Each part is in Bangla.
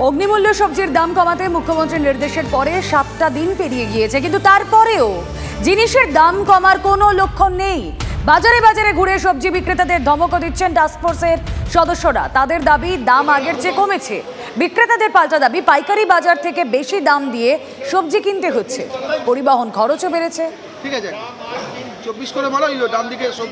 অগ্নিমূল্য সবজির দাম কমাতে মুখ্যমন্ত্রীর নির্দেশের পরে 7টা দিন পেরিয়ে গিয়েছে, কিন্তু তারপরেও জিনিসের দাম কমার কোনো লক্ষণ নেই। বাজারে বাজারে ঘুরে সবজি বিক্রেতাদের ধমক দিচ্ছেন টাস্কফোর্সের সদস্যরা। তাদের দাবি দাম আগের চেয়ে কমেছে। বিক্রেতাদের পাল্টা দাবি পাইকারি বাজার থেকে বেশি দাম দিয়ে সবজি কিনতে হচ্ছে, পরিবহন খরচও বেড়েছে। ঠিক আছে,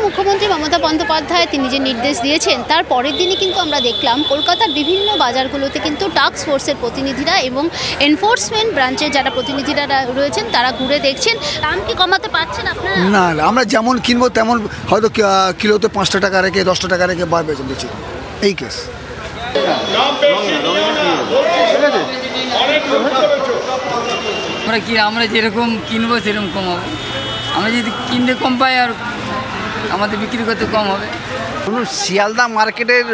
মুখ্যমন্ত্রী মমতা বন্দ্যোপাধ্যায় তিনি যে নির্দেশ দিয়েছেন তার পরের দিনই কিন্তু আমরা দেখলাম কলকাতার বিভিন্ন বাজারগুলোতে কিন্তু টাস্ক ফোর্সের প্রতিনিধিরা এবং এনফোর্সমেন্ট ব্রাঞ্চের যারা প্রতিনিধিরা রয়েছেন তারা ঘুরে দেখছেন। দাম কি কমাতে পারছেন আপনারা? না, আমরা যেমন কিনবো তেমন হয়তো কিলোতে 5 টাকা রেখে 10 টাকা রেখে বেচে দিচ্ছি, এই কেস। আমরা যেরকম কিনবো সেরকম কম হবে। আমরা যদি কিনতে কম পাই আর আমাদের বিক্রি করতে কম হবে। শিয়ালদা মার্কেটের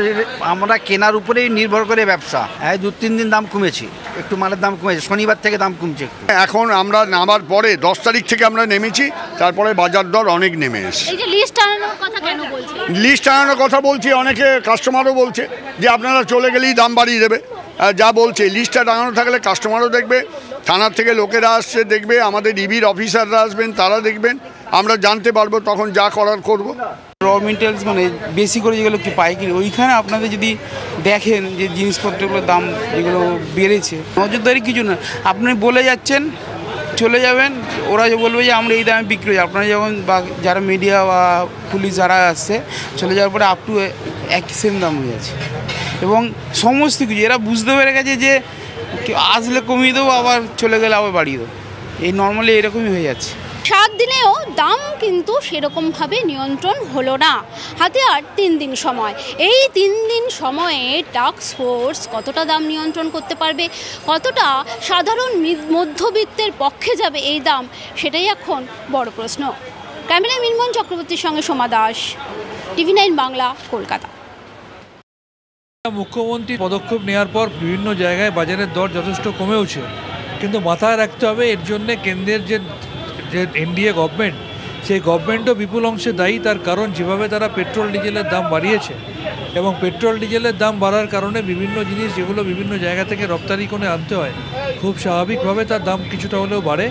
আমরা কেনার উপরেই নির্ভর করে ব্যবসা। 2-3 দিন দাম কমেছে, একটু মালের দাম কমেছে, শনিবার থেকে দাম কমছে। এখন আমরা নামার পরে 10 তারিখ থেকে আমরা নেমেছি, তারপরে বাজার দর অনেক নেমে এসেছে। এই যে লিস্ট আনানোর কথা কেন বলছেন? লিস্ট আনানোর কথা বলছি, অনেকে কাস্টমারও বলছে যে আপনারা চলে গেলেই দাম বাড়িয়ে দেবে। যা বলছে লিস্টটা টাঙানো থাকলে কাস্টমারও দেখবে, থানার থেকে লোকেরা আসছে দেখবে, আমাদের ইবির অফিসাররা আসবেন তারা দেখবেন, আমরা জানতে পারবো, তখন যা করার করব। র মেটেরিয়ালস মানে বেশি করে যেগুলো কি পাইকারি, ওইখানে আপনাদের যদি দেখেন যে জিনিসপত্রগুলোর দাম যেগুলো বেড়েছে, নজরদারি কিছু না, আপনি বলে যাচ্ছেন চলে যাবেন, ওরা যে বলবে যে আমরা এই দামে বিক্রি করি, আপনারা যখন বা যারা মিডিয়া বা পুলিশ যারা আসছে চলে যাওয়ার পরে আপ টু একই সেম দাম হয়ে যাচ্ছে। এবং সমস্ত কিছু এরা বুঝতে পেরে গেছে যে আসলে কমিয়ে দেবো, আবার চলে গেলে আবার বাড়িয়ে দেবো, এই নর্মালি এরকমই হয়ে যাচ্ছে। 7 দিনেও দাম কিন্তু সেরকমভাবে নিয়ন্ত্রণ হলো না। হাতে আর 3 দিন সময়। এই 3 দিন সময়ে টাস্ক ফোর্স কতটা দাম নিয়ন্ত্রণ করতে পারবে, কতটা সাধারণ মধ্যবিত্তের পক্ষে যাবে এই দাম, সেটাই এখন বড় প্রশ্ন। ক্যামেরায় মিনমোহন চক্রবর্তীর সঙ্গে সোমা দাস, TV9 বাংলা, কলকাতা। মুখ্যমন্ত্রী পদক্ষেপ নেওয়ার পর বিভিন্ন জায়গায় বাজারের দর যথেষ্ট কমেওছে, কিন্তু মাথায় রাখতে হবে এর জন্য কেন্দ্রের যে এনডিএ গভর্নমেন্ট, সেই গভর্নমেন্টও বিপুল অংশে দায়ী। তার কারণ যেভাবে তারা পেট্রোল ডিজেলের দাম বাড়িয়েছে এবং পেট্রোল ডিজেলের দাম বাড়ার কারণে বিভিন্ন জিনিস যেগুলো বিভিন্ন জায়গা থেকে রপ্তানি করে আনতে হয়, খুব স্বাভাবিকভাবে তার দাম কিছুটা হলেও বাড়ে।